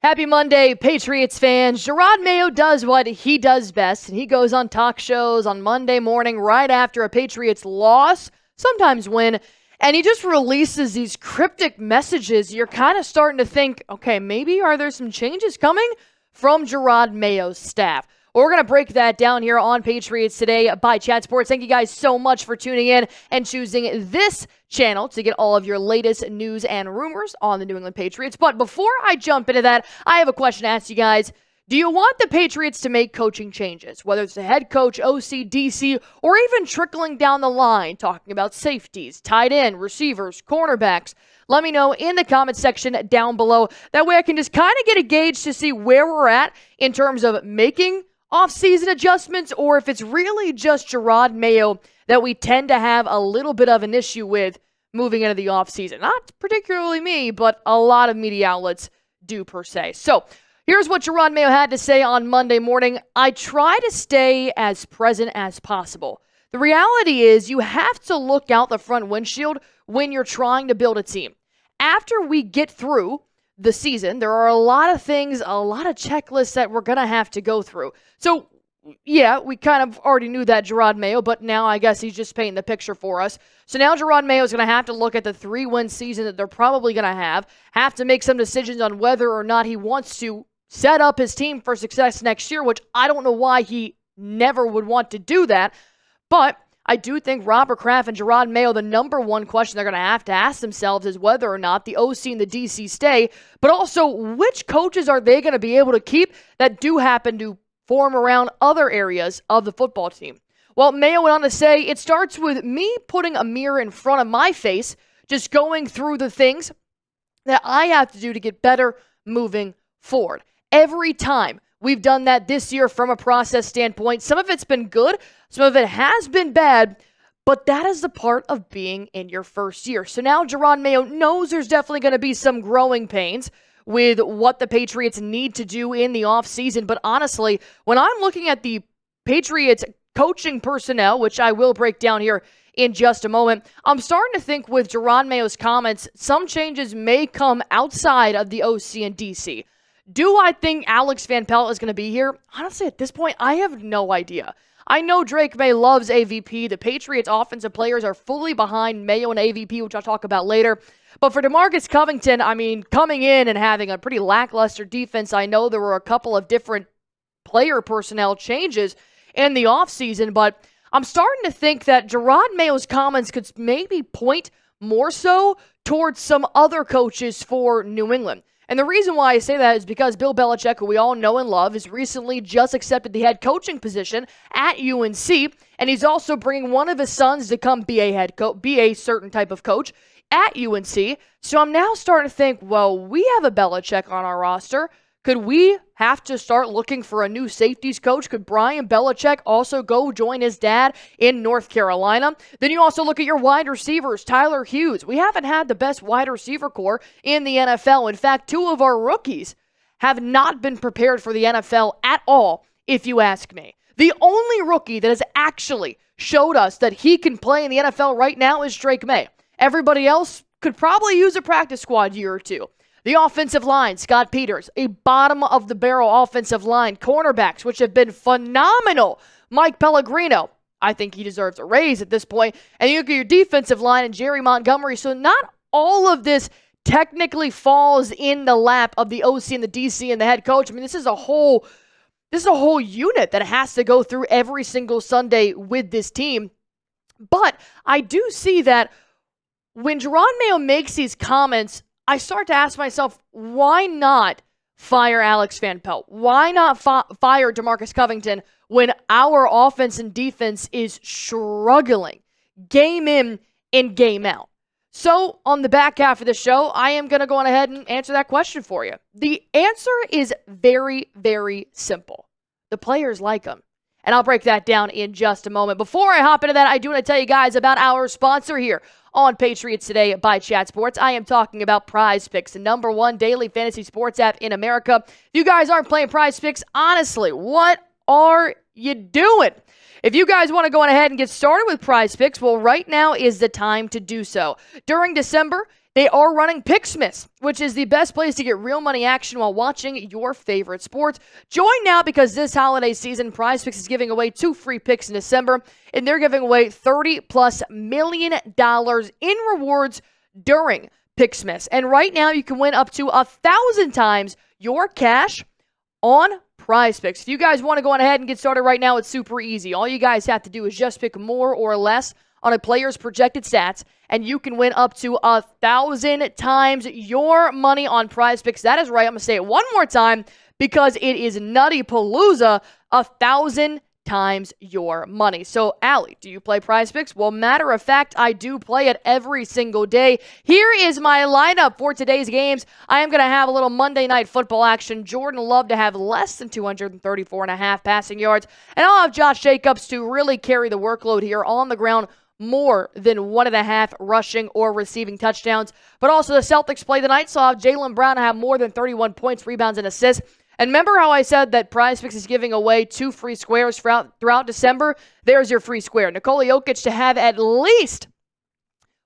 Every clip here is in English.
Happy Monday, Patriots fans. Jerod Mayo does what he does best, and he goes on talk shows on Monday morning right after a Patriots loss, sometimes win, and he just releases these cryptic messages. You're kind of starting to think, okay, maybe are there some changes coming from Jerod Mayo's staff? We're going to break that down here on Patriots Today by Chat Sports. Thank you guys so much for tuning in and choosing this channel to get all of your latest news and rumors on the New England Patriots. But before I jump into that, I have a question to ask you guys. Do you want the Patriots to make coaching changes, whether it's the head coach, OC, DC, or even trickling down the line, talking about safeties, tight end, receivers, cornerbacks? Let me know in the comment section down below. That way I can just kind of get a gauge to see where we're at in terms of making off-season adjustments, or if it's really just Jerod Mayo that we tend to have a little bit of an issue with moving into the offseason. Not particularly me, but a lot of media outlets do per se. So here's what Jerod Mayo had to say on Monday morning. I try to stay as present as possible. The reality is you have to look out the front windshield when you're trying to build a team. After we get through the season, there are a lot of things, a lot of checklists that we're going to have to go through. So, yeah, we kind of already knew that, Jerod Mayo, but now I guess he's just painting the picture for us. So now Jerod Mayo is going to have to look at the 3-win season that they're probably going to have to make some decisions on whether or not he wants to set up his team for success next year, which I don't know why he never would want to do that. But I do think Robert Kraft and Jerod Mayo, the number one question they're going to ask themselves is whether or not the OC and the DC stay, but also which coaches are they going to be able to keep that do happen to form around other areas of the football team. Well, Mayo went on to say, it starts with me putting a mirror in front of my face, just going through the things that I have to do to get better moving forward. Every time we've done that this year from a process standpoint, some of it's been good, some of it has been bad, but that is the part of being in your first year. So now Jerod Mayo knows there's definitely going to be some growing pains with what the Patriots need to do in the offseason. But honestly, when I'm looking at the Patriots coaching personnel, which I will break down here in just a moment, I'm starting to think with Jerod Mayo's comments, some changes may come outside of the OC and DC. Do I think Alex Van Pelt is going to be here? Honestly, at this point, I have no idea. I know Drake Maye loves AVP. The Patriots offensive players are fully behind Mayo and AVP, which I'll talk about later. But for DeMarcus Covington, I mean, coming in and having a pretty lackluster defense, I know there were a couple of different player personnel changes in the offseason, but I'm starting to think that Jerod Mayo's comments could maybe point more so towards some other coaches for New England. And the reason why I say that is because Bill Belichick, who we all know and love, has recently just accepted the head coaching position at UNC, and he's also bringing one of his sons to come be a head coach, be a certain type of coach at UNC. So I'm now starting to think, well, we have a Belichick on our roster. Could we have to start looking for a new safeties coach? Could Brian Belichick also go join his dad in North Carolina? Then you also look at your wide receivers, Tyler Hughes. We haven't had the best wide receiver core in the NFL. In fact, 2 of our rookies have not been prepared for the NFL at all, if you ask me. The only rookie that has actually showed us that he can play in the NFL right now is Drake Maye. Everybody else could probably use a practice squad year or two. The offensive line, Scott Peters, a bottom-of-the-barrel offensive line. Cornerbacks, which have been phenomenal. Mike Pellegrino, I think he deserves a raise at this point. And you look at your defensive line and Jerry Montgomery. So not all of this technically falls in the lap of the OC and the DC and the head coach. I mean, this is a whole unit that has to go through every single Sunday with this team. But I do see that when Jerod Mayo makes these comments, I start to ask myself, why not fire Alex Van Pelt? Why not fire DeMarcus Covington when our offense and defense is struggling game in and game out? So on the back half of the show, I am going to go on ahead and answer that question for you. The answer is very, very simple. The players like him. And I'll break that down in just a moment. Before I hop into that, I do want to tell you guys about our sponsor here on Patriots Today by Chat Sports. I am talking about Prize Picks, the number one daily fantasy sports app in America. If you guys aren't playing Prize Picks, honestly, what are you doing? If you guys want to go on ahead and get started with Prize Picks, well, right now is the time to do so. During December, they are running Picksmiths, which is the best place to get real money action while watching your favorite sports. Join now because this holiday season, Prize Picks is giving away 2 free picks in December, and they're giving away $30+ million in rewards during Picksmiths. And right now, you can win up to 1,000 times your cash on Prize Picks. If you guys want to go on ahead and get started right now, it's super easy. All you guys have to do is just pick more or less on a player's projected stats, and you can win up to 1,000 times your money on Prize Picks. That is right. I'm going to say it one more time because it is Nutty Palooza, 1,000 times your money. So, Allie, do you play Prize Picks? Well, matter of fact, I do play it every single day. Here is my lineup for today's games. I am going to have a little Monday Night Football action. Jordan Love to have less than 234.5 passing yards. And I'll have Josh Jacobs to really carry the workload here on the ground, more than 1.5 rushing or receiving touchdowns. But also the Celtics play tonight, so I'll have Jaylen Brown to have more than 31 points, rebounds, and assists. And remember how I said that Prize Picks is giving away 2 free squares throughout December? There's your free square. Nikola Jokic to have at least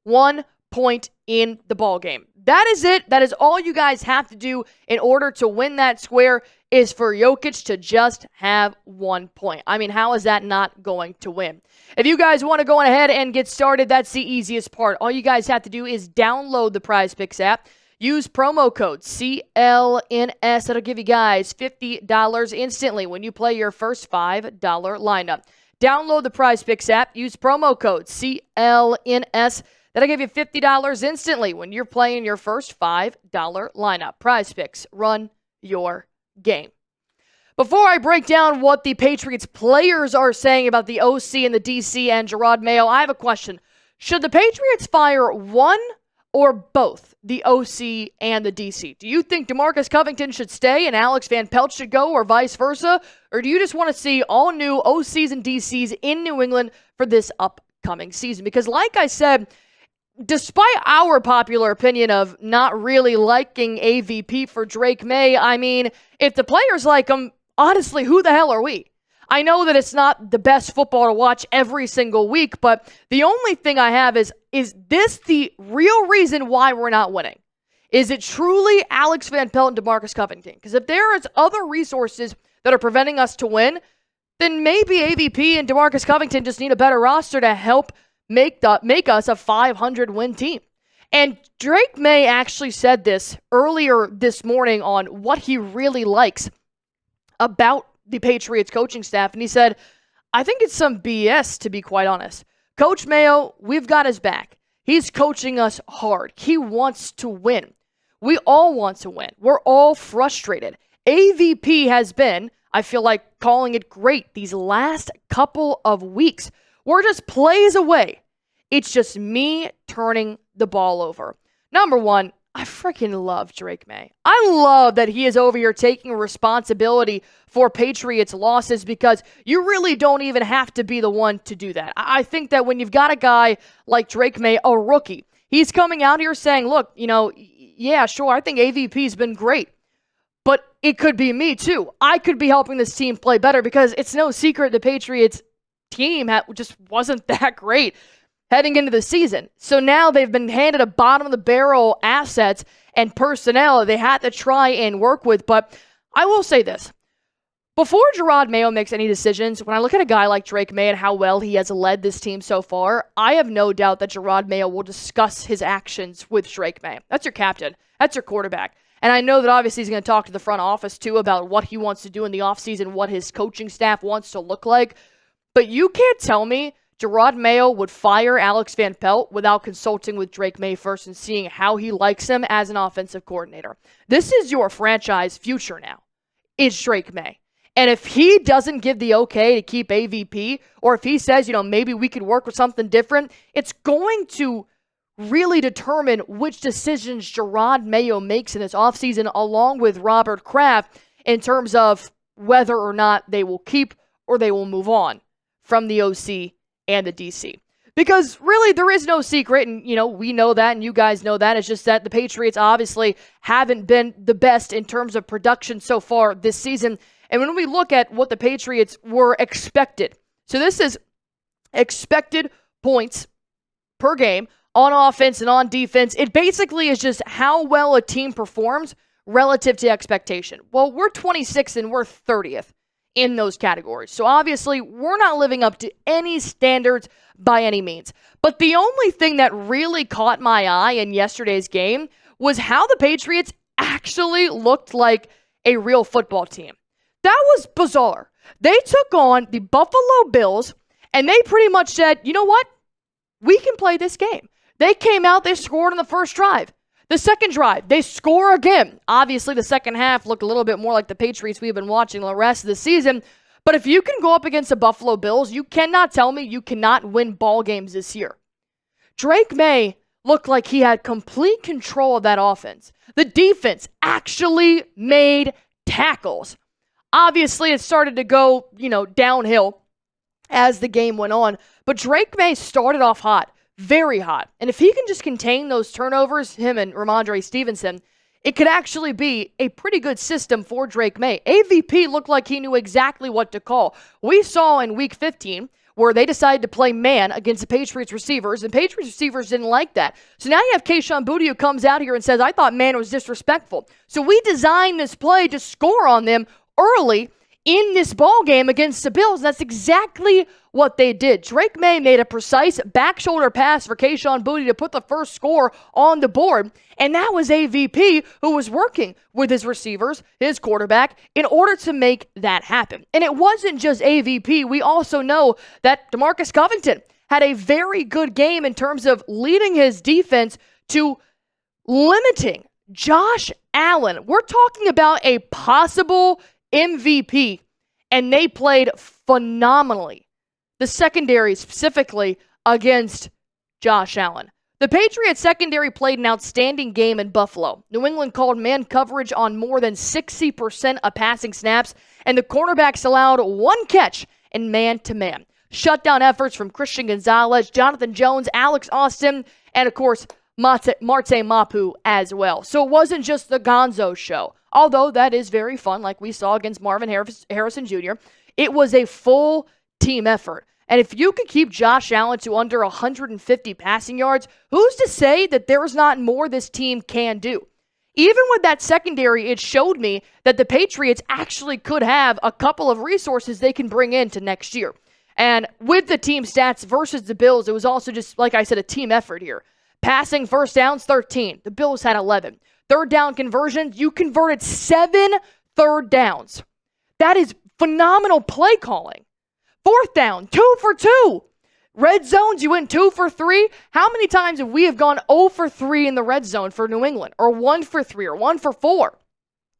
1 point in the ball game. That is it. That is all you guys have to do in order to win that square, is for Jokic to just have 1 point. I mean, how is that not going to win? If you guys want to go on ahead and get started, that's the easiest part. All you guys have to do is download the Prize Picks app. Use promo code CLNS. That'll give you guys $50 instantly when you play your first $5 lineup. Download the Prize Picks app. Use promo code CLNS. That'll give you $50 instantly when you're playing your first $5 lineup. Prize Picks, run your game. Before I break down what the Patriots players are saying about the OC and the DC and Jerod Mayo, I have a question. Should the Patriots fire one or both the OC and the DC? Do you think DeMarcus Covington should stay and Alex Van Pelt should go, or vice versa? Or do you just want to see all new OCs and DCs in New England for this upcoming season? Because like I said, despite our popular opinion of not really liking AVP for Drake Maye, I mean, if the players like him, honestly, who the hell are we? I know that it's not the best football to watch every single week, but the only thing I have is this the real reason why we're not winning? Is it truly Alex Van Pelt and DeMarcus Covington? Because if there is other resources that are preventing us to win, then maybe AVP and DeMarcus Covington just need a better roster to help make us a 500-win team. And Drake Maye actually said this earlier this morning on what he really likes about the Patriots coaching staff, and he said, I think it's some BS, to be quite honest. Coach Mayo, we've got his back. He's coaching us hard. He wants to win. We all want to win. We're all frustrated. AVP has been, I feel like, calling it great these last couple of weeks. We're just plays away. It's just me turning the ball over. Number one, I freaking love Drake Maye. I love that he is over here taking responsibility for Patriots losses, because you really don't even have to be the one to do that. I think that when you've got a guy like Drake Maye, a rookie, he's coming out here saying, look, yeah, sure, I think AVP's been great, but it could be me too. I could be helping this team play better, because it's no secret the Patriots team just wasn't that great heading into the season. So now they've been handed a bottom-of-the-barrel assets and personnel they had to try and work with. But I will say this. Before Jerod Mayo makes any decisions, when I look at a guy like Drake Maye and how well he has led this team so far, I have no doubt that Jerod Mayo will discuss his actions with Drake Maye. That's your captain. That's your quarterback. And I know that obviously he's going to talk to the front office too about what he wants to do in the offseason, what his coaching staff wants to look like. But you can't tell me Jerod Mayo would fire Alex Van Pelt without consulting with Drake Maye first and seeing how he likes him as an offensive coordinator. This is your franchise future now. It's Drake Maye. And if he doesn't give the okay to keep AVP, or if he says, maybe we could work with something different, it's going to really determine which decisions Jerod Mayo makes in this offseason, along with Robert Kraft, in terms of whether or not they will keep or they will move on from the OC and the DC. Because really, there is no secret, and we know that, and you guys know that. It's just that the Patriots obviously haven't been the best in terms of production so far this season. And when we look at what the Patriots were expected, so this is expected points per game on offense and on defense. It basically is just how well a team performs relative to expectation. Well, we're 26th and we're 30th in those categories. So obviously, we're not living up to any standards by any means. But the only thing that really caught my eye in yesterday's game was how the Patriots actually looked like a real football team. That was bizarre. They took on the Buffalo Bills, and they pretty much said, you know what? We can play this game. They came out, they scored on the first drive. The second drive, they score again. Obviously, the second half looked a little bit more like the Patriots we've been watching the rest of the season. But if you can go up against the Buffalo Bills, you cannot tell me you cannot win ball games this year. Drake Maye looked like he had complete control of that offense. The defense actually made tackles. Obviously, it started to go, downhill as the game went on. But Drake Maye started off hot, very hot. And if he can just contain those turnovers, him and Ramondre Stevenson, it could actually be a pretty good system for Drake Maye. AVP looked like he knew exactly what to call. We saw in Week 15 where they decided to play man against the Patriots receivers, and Patriots receivers didn't like that. So now you have Kayshon Boutte who comes out here and says, I thought man was disrespectful. So we designed this play to score on them early in this ball game against the Bills. That's exactly what they did. Drake Maye made a precise back shoulder pass for Kayshon Boutte to put the first score on the board, and that was AVP who was working with his receivers, his quarterback, in order to make that happen. And it wasn't just AVP. We also know that DeMarcus Covington had a very good game in terms of leading his defense to limiting Josh Allen. We're talking about a possible MVP, and they played phenomenally. The secondary specifically against Josh Allen. The Patriots secondary played an outstanding game in Buffalo. New England called man coverage on more than 60% of passing snaps, and the cornerbacks allowed one catch in man-to-man. Shutdown efforts from Christian Gonzalez, Jonathan Jones, Alex Austin, and of course, Marte Mapu as well. So it wasn't just the Gonzo show. Although that is very fun, like we saw against Marvin Harrison Jr., it was a full team effort. And if you can keep Josh Allen to under 150 passing yards, who's to say that there's not more this team can do? Even with that secondary, it showed me that the Patriots actually could have a couple of resources they can bring into next year. And with the team stats versus the Bills, it was also just, like I said, a team effort here. Passing first downs, 13. The Bills had 11. Third down conversions, you converted 7 third downs. That is phenomenal play calling. Fourth down, 2 for 2. Red zones, you went 2 for 3. How many times have we gone 0 for 3 in the red zone for New England? Or 1 for 3, or 1 for 4,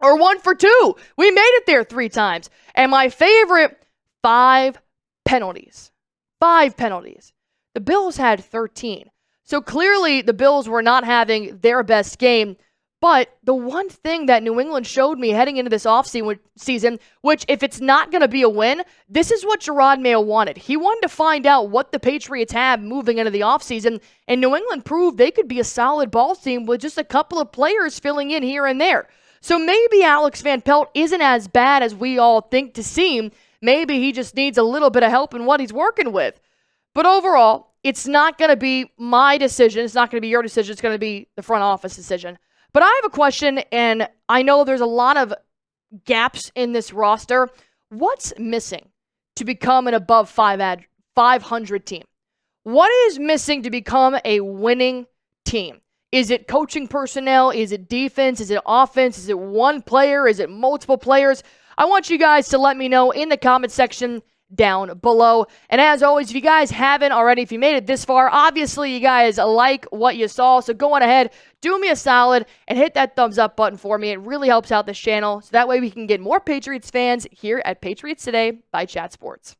or 1 for 2? We made it there 3 times. And my favorite, 5 penalties. 5 penalties. The Bills had 13. So clearly the Bills were not having their best game. But the one thing that New England showed me heading into this offseason, which if it's not going to be a win, this is what Jerod Mayo wanted. He wanted to find out what the Patriots have moving into the offseason, and New England proved they could be a solid ball team with just a couple of players filling in here and there. So maybe Alex Van Pelt isn't as bad as we all think to seem. Maybe he just needs a little bit of help in what he's working with. But overall, it's not going to be my decision. It's not going to be your decision. It's going to be the front office decision. But I have a question, and I know there's a lot of gaps in this roster. What's missing to become an above 500 team? What is missing to become a winning team? Is it coaching personnel? Is it defense? Is it offense? Is it one player? Is it multiple players? I want you guys to let me know in the comment section down below. And as always, if you guys haven't already, if you made it this far, obviously you guys like what you saw. So go on ahead, do me a solid, and hit that thumbs up button for me. It really helps out this channel. So that way we can get more Patriots fans here at Patriots Today by Chat Sports.